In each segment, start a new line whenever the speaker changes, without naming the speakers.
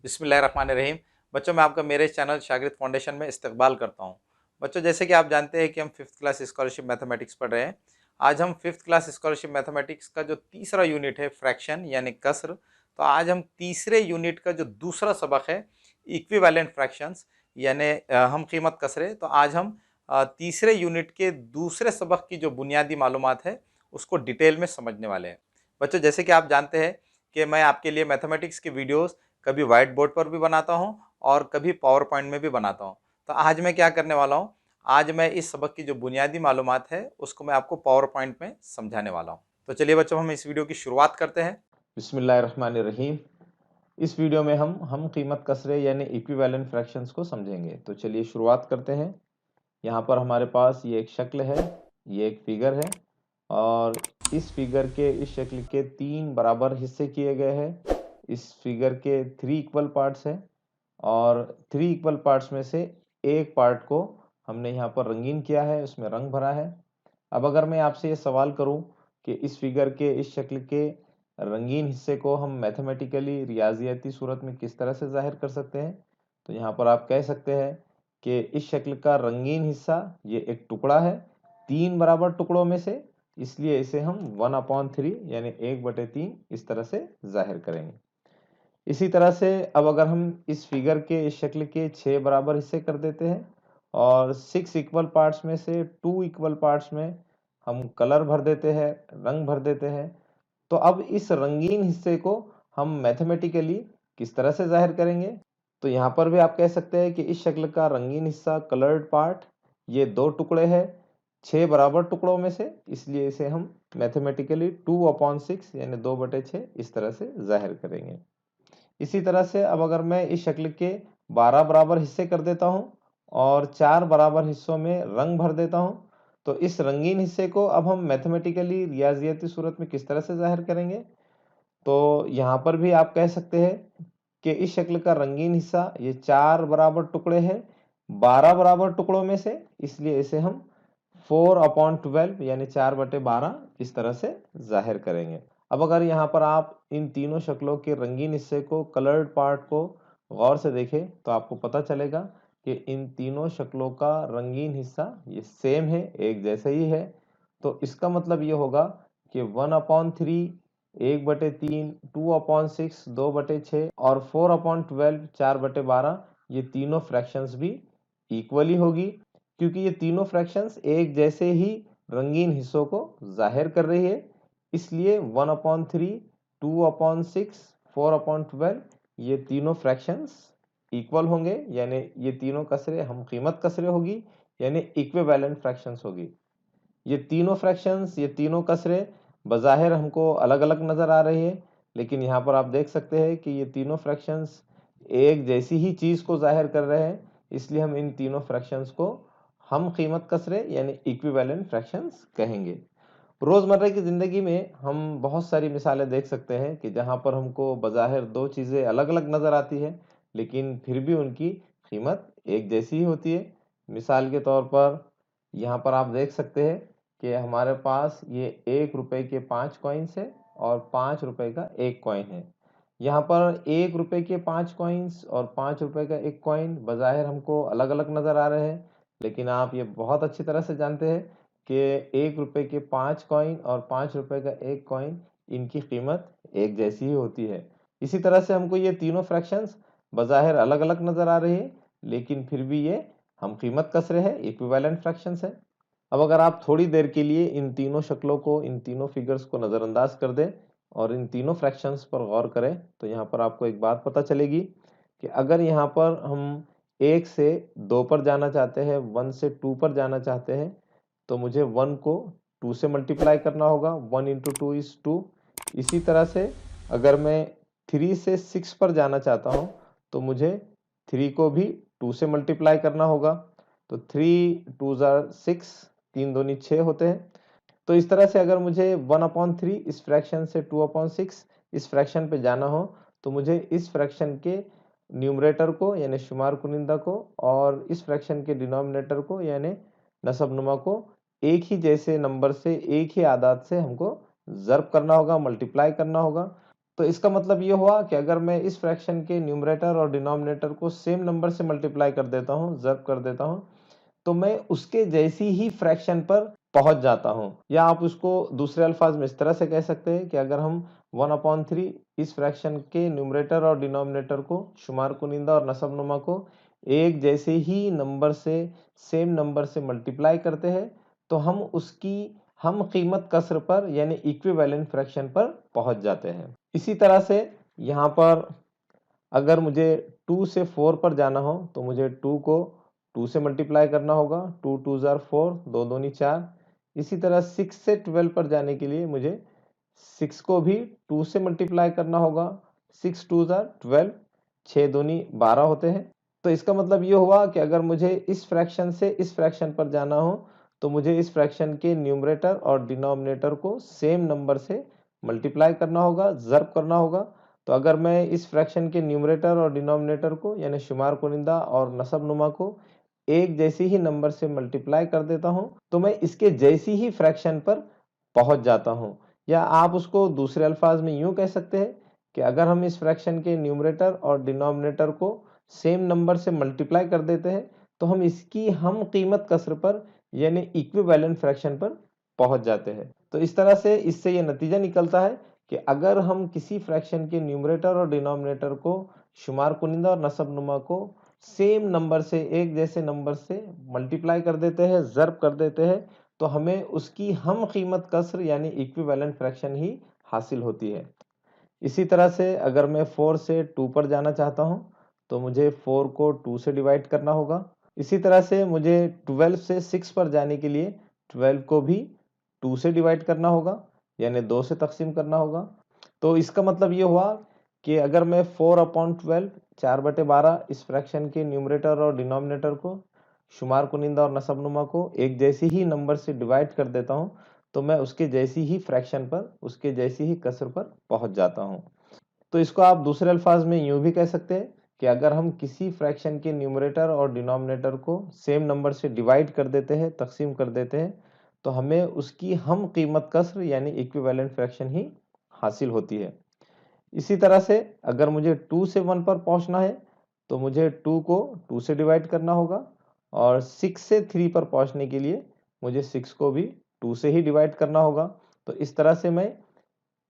बिस्मिल्लाहिर्रहमानिर्रहीम। बच्चों, मैं आपका मेरे चैनल शागिर्द फाउंडेशन में इस्तकबाल करता हूं। बच्चों, जैसे कि आप जानते हैं कि हम फिफ्थ क्लास स्कॉलरशिप मैथमेटिक्स पढ़ रहे हैं। आज हम फिफ्थ क्लास स्कॉलरशिप मैथमेटिक्स का जो तीसरा यूनिट है फ्रैक्शन यानी कसर, तो आज हम तीसरे यूनिट का जो दूसरा सबक है इक्विवेलेंट फ्रैक्शंस यानी हम कीमत कसरे, तो आज हम तीसरे यूनिट के दूसरे सबक की जो बुनियादी मालूमात है उसको डिटेल में समझने वाले हैं। बच्चों, जैसे कि आप जानते हैं कि मैं आपके लिए मैथमेटिक्स की वीडियोस कभी व्हाइट बोर्ड पर भी बनाता हूँ और कभी पावर पॉइंट में भी बनाता हूँ। तो आज मैं क्या करने वाला हूँ, आज मैं इस सबक की जो बुनियादी मालूमात है उसको मैं आपको पावर पॉइंट में समझाने वाला हूँ। तो चलिए बच्चों, हम इस वीडियो की शुरुआत करते हैं।
बिस्मिल्लाहिर्रहमानिर्रहीम। इस वीडियो में हम कीमत कसरे यानी इक्विवेलेंट फ्रैक्शंस को समझेंगे। तो चलिए शुरुआत करते हैं। यहाँ पर हमारे पास ये एक शक्ल है, ये एक फिगर है और इस फिगर के इस शक्ल के 3 बराबर हिस्से किए गए हैं। इस फिगर के 3 इक्वल पार्ट्स हैं और 3 इक्वल पार्ट्स में से एक पार्ट को हमने यहाँ पर रंगीन किया है, उसमें रंग भरा है। अब अगर मैं आपसे ये सवाल करूं कि इस फिगर के इस शक्ल के रंगीन हिस्से को हम मैथमेटिकली रियाजियाती सूरत में किस तरह से जाहिर कर सकते हैं, तो यहाँ पर आप कह सकते हैं कि इस शक्ल का रंगीन हिस्सा ये एक टुकड़ा है 3 बराबर टुकड़ों में से, इसलिए इसे हम 1/3 यानी 1/3 इस तरह से जाहिर करेंगे। इसी तरह से अब अगर हम इस फिगर के इस शक्ल के 6 बराबर हिस्से कर देते हैं और 6 इक्वल पार्ट्स में से 2 इक्वल पार्ट्स में हम कलर भर देते हैं, रंग भर देते हैं, तो अब इस रंगीन हिस्से को हम मैथमेटिकली किस तरह से जाहिर करेंगे? तो यहाँ पर भी आप कह सकते हैं कि इस शक्ल का रंगीन हिस्सा कलर्ड पार्ट ये 2 टुकड़े हैं 6 बराबर टुकड़ों में से, इसलिए इसे हम मैथमेटिकली 2/6 यानी 2/6 इस तरह से जाहिर करेंगे। इसी तरह से अब अगर मैं इस शक्ल के 12 बराबर हिस्से कर देता हूं और 4 बराबर हिस्सों में रंग भर देता हूं, तो इस रंगीन हिस्से को अब हम मैथमेटिकली रियाजियाती सूरत में किस तरह से जाहिर करेंगे? तो यहाँ पर भी आप कह सकते हैं कि इस शक्ल का रंगीन हिस्सा ये 4 बराबर टुकड़े हैं 12 बराबर टुकड़ों में से, इसलिए इसे हम 4/12 यानी 4/12 इस तरह से जाहिर करेंगे। अब अगर यहाँ पर आप इन तीनों शक्लों के रंगीन हिस्से को कलर्ड पार्ट को गौर से देखें तो आपको पता चलेगा कि इन तीनों शक्लों का रंगीन हिस्सा ये सेम है, एक जैसे ही है। तो इसका मतलब ये होगा कि 1/3 1/3 2/6 2/6 और 4/12 4/12 ये तीनों फ्रैक्शंस भी इक्वली होगी, क्योंकि ये तीनों फ्रैक्शंस एक जैसे ही रंगीन हिस्सों को जाहिर कर रही है, इसलिए 1/3 2/6 4/12 ये तीनों फ्रैक्शंस इक्वल होंगे, यानी ये तीनों कसरे हम कीमत कसरे होगी, यानी इक्विवेलेंट फ्रैक्शंस होगी। ये तीनों फ्रैक्शंस ये तीनों कसरे बज़ाहिर हमको अलग अलग नज़र आ रही है, लेकिन यहाँ पर आप देख सकते हैं कि ये तीनों फ्रैक्शंस एक जैसी ही चीज़ को जाहिर कर रहे हैं, इसलिए हम इन तीनों फ्रैक्शंस को हम कीमत कसरे यानी इक्विवेलेंट फ्रैक्शंस कहेंगे। रोज़मर्रा की ज़िंदगी में हम बहुत सारी मिसालें देख सकते हैं कि जहाँ पर हमको बज़ाहिर 2 चीज़ें अलग-अलग नज़र आती हैं, लेकिन फिर भी उनकी कीमत एक जैसी ही होती है। मिसाल के तौर पर यहाँ पर आप देख सकते हैं कि हमारे पास ये ₹1 के 5 कॉइन्स हैं और ₹5 का 1 कॉइन है। यहाँ पर ₹1 के 5 कॉइन्स और ₹5 का 1 कॉइन बज़ाहिर हमको अलग-अलग नज़र आ रहे हैं, लेकिन आप ये बहुत अच्छी तरह से जानते हैं कि ₹1 के 5 कॉइन और ₹5 का 1 कॉइन इनकी कीमत एक जैसी ही होती है। इसी तरह से हमको ये तीनों फ्रैक्शंस बज़ाहिर अलग-अलग नज़र आ रही है, लेकिन फिर भी ये हम कीमत कस रहे हैं, इक्विवेलेंट फ्रैक्शंस है। अब अगर आप थोड़ी देर के लिए इन तीनों शक्लों को, इन तीनों फिगर्स को नज़रअंदाज कर दें और इन तीनों फ्रैक्शंस पर गौर करें, तो यहाँ पर आपको एक बात पता चलेगी कि अगर यहाँ पर हम 1 से 2 पर जाना चाहते हैं, 1 से 2 पर जाना चाहते हैं, तो मुझे 1 को 2 से मल्टीप्लाई करना होगा, 1 इंटू 2 इज़ 2। इसी तरह से अगर मैं 3 से 6 पर जाना चाहता हूँ, तो मुझे 3 को भी 2 से मल्टीप्लाई करना होगा, तो 3 2 ज़ार 6 3 दूनी 6 होते हैं। तो इस तरह से अगर मुझे 1/3 इस फ्रैक्शन से 2/6 इस फ्रैक्शन पे जाना हो, तो मुझे इस फ्रैक्शन के न्यूमरेटर को यानी शुमार कुनिंदा को और इस फ्रैक्शन के डिनोमिनेटर को यानी नसबनुमा को एक ही जैसे नंबर से, एक ही आदाद से हमको ज़र्ब करना होगा, मल्टीप्लाई करना होगा। तो इसका मतलब ये हुआ कि अगर मैं इस फ्रैक्शन के न्यूमरेटर और डिनोमिनेटर को सेम नंबर से मल्टीप्लाई कर देता हूँ, ज़र्ब कर देता हूँ, तो मैं उसके जैसी ही फ्रैक्शन पर पहुंच जाता हूं। या आप उसको दूसरे अल्फाज में इस तरह से कह सकते हैं कि अगर हम 1/3 इस फ्रैक्शन के न्यूमरेटर और डिनोमिनेटर को, शुमार कुनिंदा और नसबनुमा को एक जैसे ही नंबर से, सेम नंबर से मल्टीप्लाई करते हैं, तो हम उसकी हम कीमत कसर पर यानी इक्विवेलेंट फ्रैक्शन पर पहुंच जाते हैं। इसी तरह से यहाँ पर अगर मुझे 2 से 4 पर जाना हो तो मुझे 2 को 2 से मल्टीप्लाई करना होगा, 2 2 जार 4, 2 दूनी 4। इसी तरह 6 से 12 पर जाने के लिए मुझे 6 को भी 2 से मल्टीप्लाई करना होगा, 6 2 जार 12, 6 दूनी 12 होते हैं। तो इसका मतलब ये हुआ कि अगर मुझे इस फ्रैक्शन से इस फ्रैक्शन पर जाना हो तो मुझे इस फ्रैक्शन के न्यूमरेटर और डिनोमिनेटर को सेम नंबर से मल्टीप्लाई करना होगा, ज़र्ब करना होगा। तो अगर मैं इस फ्रैक्शन के न्यूमरेटर और डिनोमिनेटर को यानी शुमार कुनिंदा और नसबनुमा को एक जैसे ही नंबर से मल्टीप्लाई कर देता हूं, तो मैं इसके जैसी ही फ्रैक्शन पर पहुंच जाता हूं। या आप उसको दूसरे अल्फाज में यूं कह सकते हैं कि अगर हम इस फ्रैक्शन के न्यूमरेटर और डिनोमिनेटर को सेम नंबर से मल्टीप्लाई कर देते हैं, तो हम इसकी हम कीमत कसर पर यानी इक्विवेलेंट फ्रैक्शन पर पहुंच जाते हैं। तो इस तरह से इससे ये नतीजा निकलता है कि अगर हम किसी फ्रैक्शन के न्यूमरेटर और डिनोमिनेटर को, शुमार कुनिंदा और नसबनुमा को सेम नंबर से, एक जैसे नंबर से मल्टीप्लाई कर देते हैं, ज़र्ब कर देते हैं, तो हमें उसकी हम कीमत कसर यानी इक्विवेलेंट फ्रैक्शन ही हासिल होती है। इसी तरह से अगर मैं 4 से 2 पर जाना चाहता हूं तो मुझे 4 को 2 से डिवाइड करना होगा। इसी तरह से मुझे 12 से 6 पर जाने के लिए 12 को भी 2 से डिवाइड करना होगा, यानी 2 से तकसीम करना होगा। तो इसका मतलब ये हुआ कि अगर मैं 4/12, 4/12 इस फ्रैक्शन के न्यूमरेटर और डिनोमिनेटर को, शुमार कुनिंदा और नसबनुमा को एक जैसे ही नंबर से डिवाइड कर देता हूं, तो मैं उसके जैसी ही फ्रैक्शन पर, उसके जैसी ही कसर पर पहुंच जाता हूं। तो इसको आप दूसरे अल्फाज में यूं भी कह सकते हैं कि अगर हम किसी फ्रैक्शन के न्यूमरेटर और डिनोमिनेटर को सेम नंबर से डिवाइड कर देते हैं, तकसीम कर देते हैं, तो हमें उसकी हम कीमत कसर यानी इक्विवेलेंट फ्रैक्शन ही हासिल होती है। इसी तरह से अगर मुझे 2 से 1 पर पहुंचना है तो मुझे 2 को 2 से डिवाइड करना होगा, और 6 से 3 पर पहुंचने के लिए मुझे 6 को भी 2 से ही डिवाइड करना होगा। तो इस तरह से मैं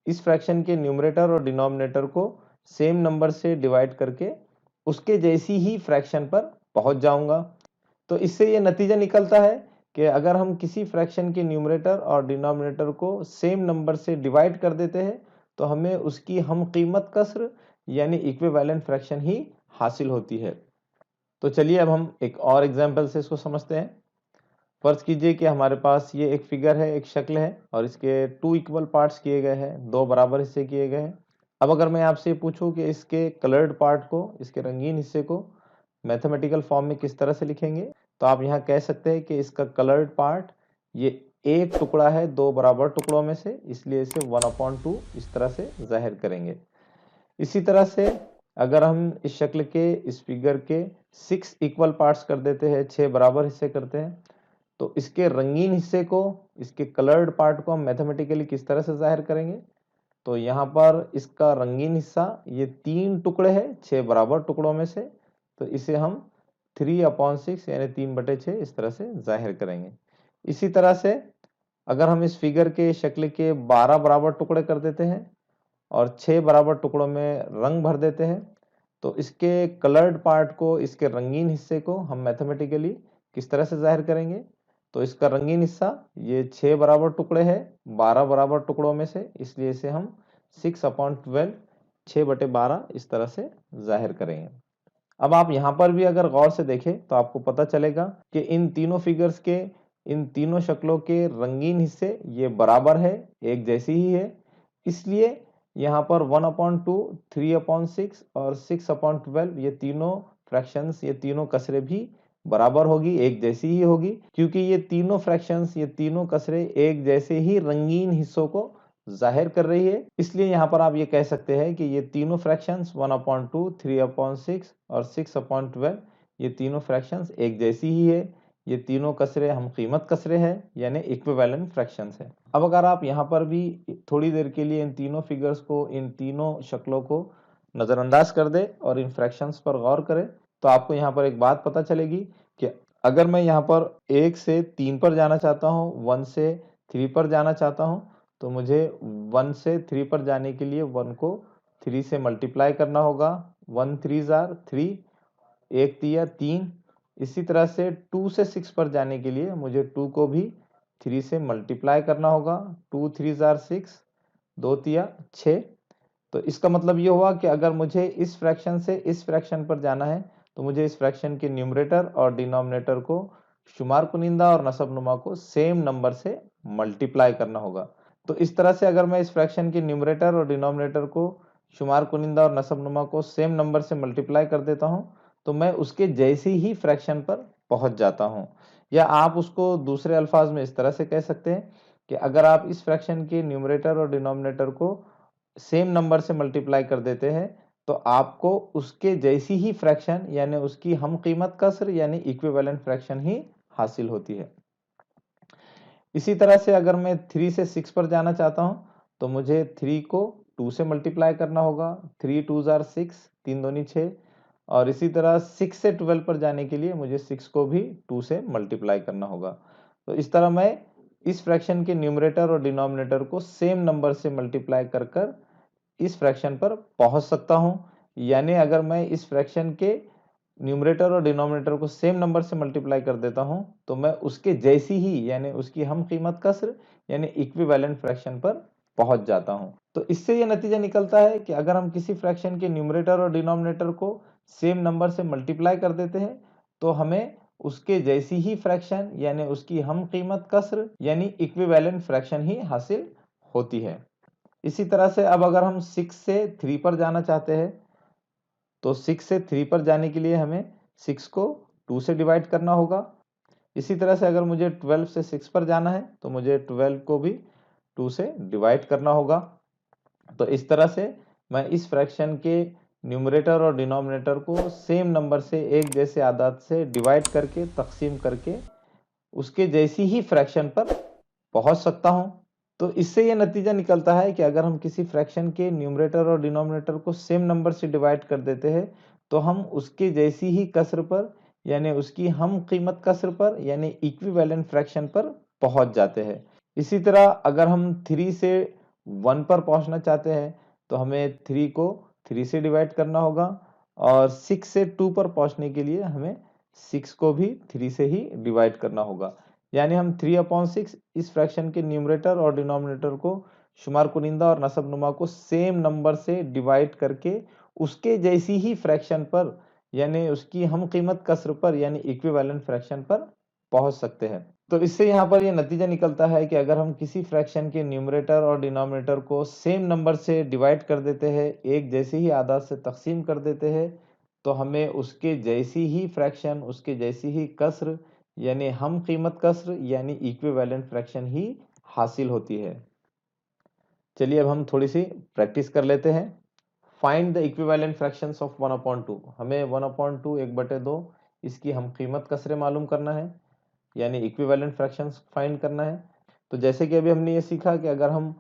इस फ्रैक्शन के न्यूमरेटर और डिनोमिनेटर को सेम नंबर से डिवाइड करके उसके जैसी ही फ्रैक्शन पर पहुंच जाऊंगा। तो इससे ये नतीजा निकलता है कि अगर हम किसी फ्रैक्शन के न्यूमरेटर और डिनोमिनेटर को सेम नंबर से डिवाइड कर देते हैं, तो हमें उसकी हम कीमत कसर यानी इक्विवेलेंट फ्रैक्शन ही हासिल होती है। तो चलिए अब हम एक और एग्जांपल से इसको समझते हैं। फर्ज कीजिए कि हमारे पास ये एक फिगर है, एक शक्ल है, और इसके 2 इक्वल पार्ट्स किए गए हैं, 2 बराबर हिस्से किए गए हैं। अब अगर मैं आपसे पूछूं कि इसके कलर्ड पार्ट को, इसके रंगीन हिस्से को मैथमेटिकल फॉर्म में किस तरह से लिखेंगे, तो आप यहाँ कह सकते हैं कि इसका कलर्ड पार्ट ये एक टुकड़ा है 2 बराबर टुकड़ों में से, इसलिए इसे 1/2 इस तरह से जाहिर करेंगे। इसी तरह से अगर हम इस शक्ल के, इस फिगर के 6 इक्वल पार्ट्स कर देते हैं, 6 बराबर हिस्से करते हैं, तो इसके रंगीन हिस्से को, इसके कलर्ड पार्ट को हम मैथमेटिकली किस तरह से जाहिर करेंगे। तो यहाँ पर इसका रंगीन हिस्सा ये 3 टुकड़े हैं 6 बराबर टुकड़ों में से, तो इसे हम 3/6 यानी 3/6 इस तरह से जाहिर करेंगे। इसी तरह से अगर हम इस फिगर के, शक्ल के 12 बराबर टुकड़े कर देते हैं और 6 बराबर टुकड़ों में रंग भर देते हैं, तो इसके कलर्ड पार्ट को, इसके रंगीन हिस्से को हम मैथमेटिकली किस तरह से जाहिर करेंगे। तो इसका रंगीन हिस्सा ये 6 बराबर टुकड़े हैं 12 बराबर टुकड़ों में से, इसलिए इसे हम 6/12, 6/12 इस तरह से जाहिर करेंगे। अब आप यहाँ पर भी अगर गौर से देखें तो आपको पता चलेगा कि इन तीनों फिगर्स के, इन तीनों शक्लों के रंगीन हिस्से ये बराबर है, एक जैसी ही है। इसलिए यहाँ पर 1/2, 3/6 और 6/12 ये तीनों फ्रैक्शंस, ये तीनों कसरे भी बराबर होगी, एक जैसी ही होगी, क्योंकि ये तीनों फ्रैक्शंस, ये तीनों कसरे एक जैसे ही रंगीन हिस्सों को जाहिर कर रही है। इसलिए यहाँ पर आप ये कह सकते हैं कि ये तीनों फ्रैक्शंस 1/2, 3/6 और 6/12 ये तीनों फ्रैक्शंस एक जैसी ही है, ये तीनों कसरे हम कीमत कसरे हैं यानी इक्विवेलेंट फ्रैक्शंस है। अब अगर आप यहाँ पर भी थोड़ी देर के लिए इन तीनों फिगर्स को, इन तीनों शक्लों को नज़रअंदाज कर दे और इन फ्रैक्शंस पर गौर करें, तो आपको यहाँ पर एक बात पता चलेगी कि अगर मैं यहाँ पर 1 से 3 पर जाना चाहता हूँ, 1 से 3 पर जाना चाहता हूँ, तो मुझे 1 से 3 पर जाने के लिए 1 को 3 से मल्टीप्लाई करना होगा। 1 3 जार 3, 1 तिया 3। इसी तरह से 2 से 6 पर जाने के लिए मुझे 2 को भी 3 से मल्टीप्लाई करना होगा। 2 3 जार 6, 2 तिया 6। तो इसका मतलब ये हुआ कि अगर मुझे इस फ्रैक्शन से इस फ्रैक्शन पर जाना है, तो मुझे इस फ्रैक्शन के न्यूमरेटर और डिनोमिनेटर को, शुमार कुनिंदा और नसबनुमा को सेम नंबर से मल्टीप्लाई करना होगा। तो इस तरह से अगर मैं इस फ्रैक्शन के न्यूमरेटर और डिनोमिनेटर को, शुमार कुनिंदा और नसबनुमा को सेम नंबर से मल्टीप्लाई कर देता हूँ, तो मैं उसके जैसे ही फ्रैक्शन पर पहुंच जाता हूँ। या आप उसको दूसरे अल्फाज में इस तरह से कह सकते हैं कि अगर आप इस फ्रैक्शन के न्यूमरेटर और डिनोमिनेटर को सेम नंबर से मल्टीप्लाई कर देते हैं, तो आपको उसके जैसी ही फ्रैक्शन यानी उसकी हम कीमत कसर यानी इक्विवेलेंट फ्रैक्शन ही हासिल होती है। इसी तरह से अगर मैं 3 से 6 पर जाना चाहता हूं, तो मुझे 3 को 2 से मल्टीप्लाई करना होगा। 3 2 जार 6, 3 दूनी 6। और इसी तरह 6 से 12 पर जाने के लिए मुझे 6 को भी 2 से मल्टीप्लाई करना होगा। तो इस तरह मैं इस फ्रैक्शन के न्यूमरेटर और डिनोमिनेटर को सेम नंबर से मल्टीप्लाई कर कर इस फ्रैक्शन पर पहुंच सकता हूं। यानी अगर मैं इस फ्रैक्शन के न्यूमरेटर और डिनोमिनेटर को सेम नंबर से मल्टीप्लाई कर देता हूं, तो मैं उसके जैसी ही यानी उसकी हम कीमत कसर यानी इक्विवेलेंट फ्रैक्शन पर पहुंच जाता हूं। तो इससे यह नतीजा निकलता है कि अगर हम किसी फ्रैक्शन के न्यूमरेटर और डिनोमिनेटर को सेम नंबर से मल्टीप्लाई कर देते हैं, तो हमें उसके जैसी ही फ्रैक्शन यानी उसकी हम कीमत कसर यानी इक्विवेलेंट फ्रैक्शन ही हासिल होती है। इसी तरह से अब अगर हम 6 से 3 पर जाना चाहते हैं, तो 6 से 3 पर जाने के लिए हमें 6 को 2 से डिवाइड करना होगा। इसी तरह से अगर मुझे 12 से 6 पर जाना है, तो मुझे 12 को भी 2 से डिवाइड करना होगा। तो इस तरह से मैं इस फ्रैक्शन के न्यूमरेटर और डिनोमिनेटर को सेम नंबर से एक जैसे आदाद से डिवाइड करके, तकसीम करके उसके जैसी ही फ्रैक्शन पर पहुंच सकता हूं। तो इससे यह नतीजा निकलता है कि अगर हम किसी फ्रैक्शन के न्यूमरेटर और डिनोमिनेटर को सेम नंबर से डिवाइड कर देते हैं, तो हम उसके जैसी ही कसर पर यानी उसकी हम कीमत कसर पर यानी इक्विवेलेंट फ्रैक्शन पर पहुंच जाते हैं। इसी तरह अगर हम 3 से 1 पर पहुंचना चाहते हैं, तो हमें 3 को 3 से डिवाइड करना होगा। और 6 से 2 पर पहुंचने के लिए हमें 6 को भी 3 से ही डिवाइड करना होगा। यानी हम 3/6 इस फ्रैक्शन के न्यूमरेटर और डिनोमिनेटर को, शुमार कुनिंदा और नसबनुमा को सेम नंबर से डिवाइड करके उसके जैसी ही फ्रैक्शन पर यानी उसकी हम कीमत कसर पर यानी इक्विवेलेंट फ्रैक्शन पर पहुंच सकते हैं। तो इससे यहाँ पर यह नतीजा निकलता है कि अगर हम किसी फ्रैक्शन के न्यूमरेटर और डिनोमिनेटर को सेम नंबर से डिवाइड कर देते हैं, एक जैसे ही आदाद से तकसीम कर देते हैं, तो हमें उसके जैसी ही फ्रैक्शन, उसके जैसी ही कसर यानी हम कीमत कसर यानी इक्विवेलेंट फ्रैक्शन ही हासिल होती है। चलिए अब हम थोड़ी सी प्रैक्टिस कर लेते हैं। Find the equivalent fractions of 1/2। हमें 1/2 1/2 इसकी हम कीमत कसरे मालूम करना है यानी इक्विवेलेंट फ्रैक्शंस फाइंड करना है। तो जैसे कि अभी हमने ये सीखा कि अगर हम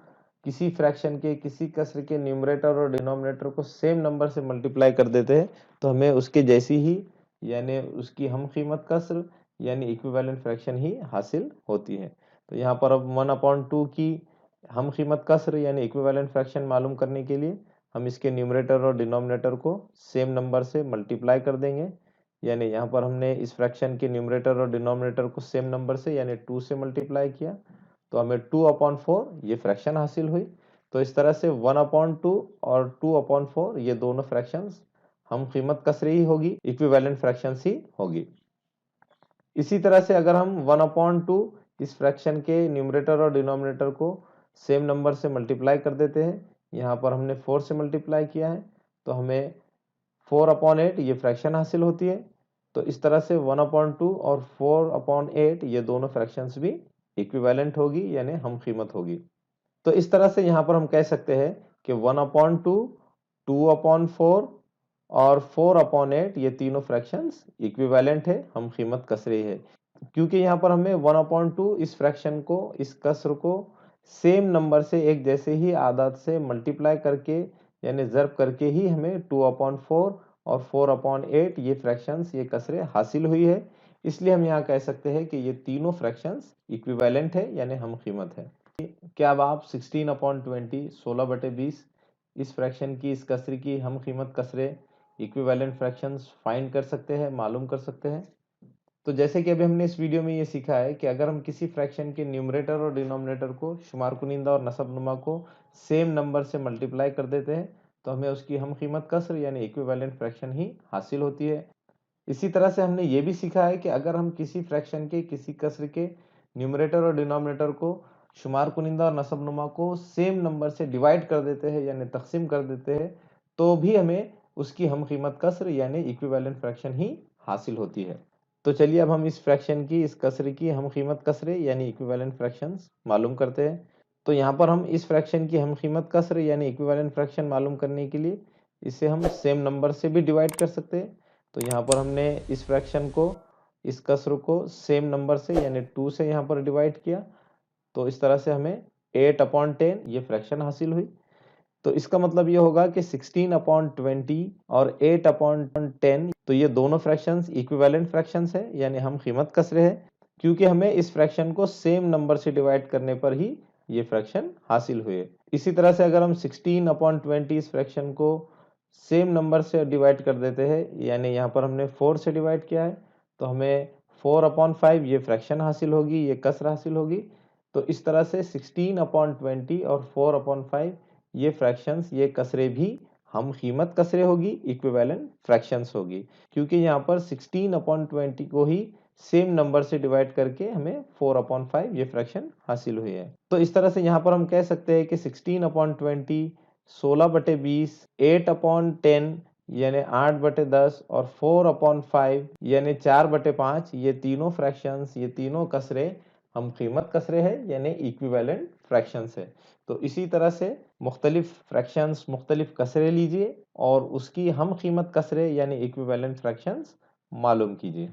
किसी फ्रैक्शन के किसी कसर के न्यूमरेटर और डिनोमिनेटर को सेम नंबर से मल्टीप्लाई कर देते हैं, तो हमें उसके जैसी ही यानी उसकी हम कीमत कसर यानी इक्विवेलेंट फ्रैक्शन ही हासिल होती है। तो यहाँ पर अब 1/2 की हम कीमत कसर यानी इक्विवेलेंट फ्रैक्शन मालूम करने के लिए हम इसके न्यूमरेटर और डिनोमिनेटर को सेम नंबर से मल्टीप्लाई कर देंगे। यानी यहाँ पर हमने इस फ्रैक्शन के न्यूमरेटर और डिनोमिनेटर को सेम नंबर से यानी 2 से मल्टीप्लाई किया, तो हमें 2/4 ये फ्रैक्शन हासिल हुई। तो इस तरह से 1/2 और 2/4 ये दोनों फ्रैक्शंस हम कीमत कसरी ही होगी, इक्विवेलेंट फ्रैक्शंस ही होगी। इसी तरह से अगर हम 1/2 इस फ्रैक्शन के न्यूमरेटर और डिनोमिनेटर को सेम नंबर से मल्टीप्लाई कर देते हैं, यहाँ पर हमने 4 से मल्टीप्लाई किया है, तो हमें 4/8 ये फ्रैक्शन हासिल होती है। तो इस तरह से 1/2 और 4/8 ये दोनों फ्रैक्शंस भी इक्विवेलेंट होगी यानी हम कीमत होगी। तो इस तरह से यहाँ पर हम कह सकते हैं कि 1/2, 2/4 और 4/8 ये तीनों फ्रैक्शंस इक्विवेलेंट है, हम कीमत कसरे है। क्योंकि यहाँ पर हमें 1/2 इस फ्रैक्शन को, इस कसर को सेम नंबर से एक जैसे ही आदात से मल्टीप्लाई करके यानी ज़र्ब करके ही हमें 2/4 और 4/8 ये फ्रैक्शंस, ये कसरें हासिल हुई है। इसलिए हम यहाँ कह सकते हैं कि ये तीनों फ्रैक्शंस इक्विवेलेंट है यानी हम कीमत है। क्या अब आप 16/20 16/20 इस फ्रैक्शन की, इस कसरे की हम कीमत कसरे इक्विवेलेंट फ्रैक्शंस फाइंड कर सकते हैं, मालूम कर सकते हैं? तो जैसे कि अभी हमने इस वीडियो में ये सीखा है कि अगर हम किसी फ्रैक्शन के न्यूमरेटर और डिनोमिनेटर को, शुमार कुनिंदा और नसबनुमा को सेम नंबर से मल्टीप्लाई कर देते हैं तो हमें उसकी हम कीमत कसर यानी इक्विवेलेंट फ्रैक्शन ही हासिल होती है। इसी तरह से हमने ये भी सीखा है कि अगर हम किसी फ्रैक्शन के, किसी कसर के न्यूमरेटर और डिनोमिनेटर को, शुमार कुनिंदा और नसबनुमा को सेम नंबर से डिवाइड कर देते हैं यानी तकसीम कर देते हैं तो भी हमें उसकी हम कीमत कसर यानी इक्विवेलेंट फ्रैक्शन ही हासिल होती है। तो चलिए अब हम इस फ्रैक्शन की, इस कसरे की हम कीमत कसरे यानी इक्विवेलेंट फ्रैक्शंस मालूम करते हैं। तो यहाँ पर हम इस फ्रैक्शन की हम कीमत कसर यानी इक्विवेलेंट फ्रैक्शन मालूम करने के लिए इसे हम सेम नंबर से भी डिवाइड कर सकते हैं। तो यहाँ पर हमने इस फ्रैक्शन को, इस कसर को सेम नंबर से यानी 2 से यहाँ पर डिवाइड किया तो इस तरह से हमें 8/10 ये फ्रैक्शन हासिल हुई। तो इसका मतलब ये होगा कि 16/20 और 8/10 तो ये दोनों फ्रैक्शंस इक्विवेलेंट फ्रैक्शंस है यानी हम कीमत कसरे है, क्योंकि हमें इस फ्रैक्शन को सेम नंबर से डिवाइड करने पर ही ये फ्रैक्शन हासिल हुए। इसी तरह से अगर हम 16/20 इस फ्रैक्शन को सेम नंबर से डिवाइड कर देते हैं यानी यहाँ पर हमने 4 से डिवाइड किया है तो हमें 4/5 ये फ्रैक्शन हासिल होगी, ये कसर हासिल होगी। तो इस तरह से 16/20 और 4/5 ये फ्रैक्शंस, ये कसरे भी हम कीमत कसरे होगी, इक्विवेलेंट फ्रैक्शंस होगी, क्योंकि यहाँ पर 16/20 को ही सेम नंबर से डिवाइड करके हमें 4/5 ये फ्रैक्शन हासिल हुई है। तो इस तरह से यहाँ पर हम कह सकते हैं कि 16/20, 16/20, 8/10 यानी 8/10 और 4/5 यानी 4/5 ये तीनों फ्रैक्शंस, ये तीनों कसरे हम कीमत कसरे है यानी इक्विवेलेंट फ्रैक्शंस है। तो इसी तरह से मुख्तलिफ फ्रैक्शंस, मुख्तलिफ कसरे लीजिए और उसकी हम कीमत कसरे यानी इक्विवेलेंट फ्रैक्शंस मालूम कीजिए।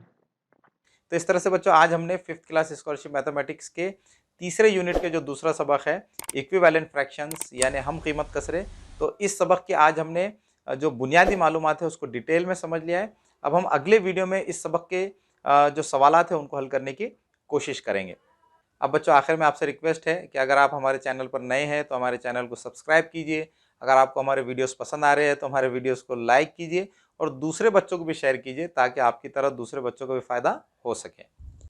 तो इस तरह से बच्चों आज हमने 5th क्लास स्कॉलरशिप मैथमेटिक्स के तीसरे यूनिट के जो दूसरा सबक है इक्विवेलेंट फ्रैक्शंस यानी हम कीमत कसरे, तो इस सबक के आज हमने जो बुनियादी मालूमात है उसको डिटेल में समझ लिया है। अब हम अगले वीडियो में इस सबक के जो सवालात है उनको हल करने की कोशिश करेंगे। अब बच्चों आखिर में आपसे रिक्वेस्ट है कि अगर आप हमारे चैनल पर नए हैं तो हमारे चैनल को सब्सक्राइब कीजिए। अगर आपको हमारे वीडियोस पसंद आ रहे हैं तो हमारे वीडियोस को लाइक कीजिए और दूसरे बच्चों को भी शेयर कीजिए ताकि आपकी तरह दूसरे बच्चों को भी फ़ायदा हो सके।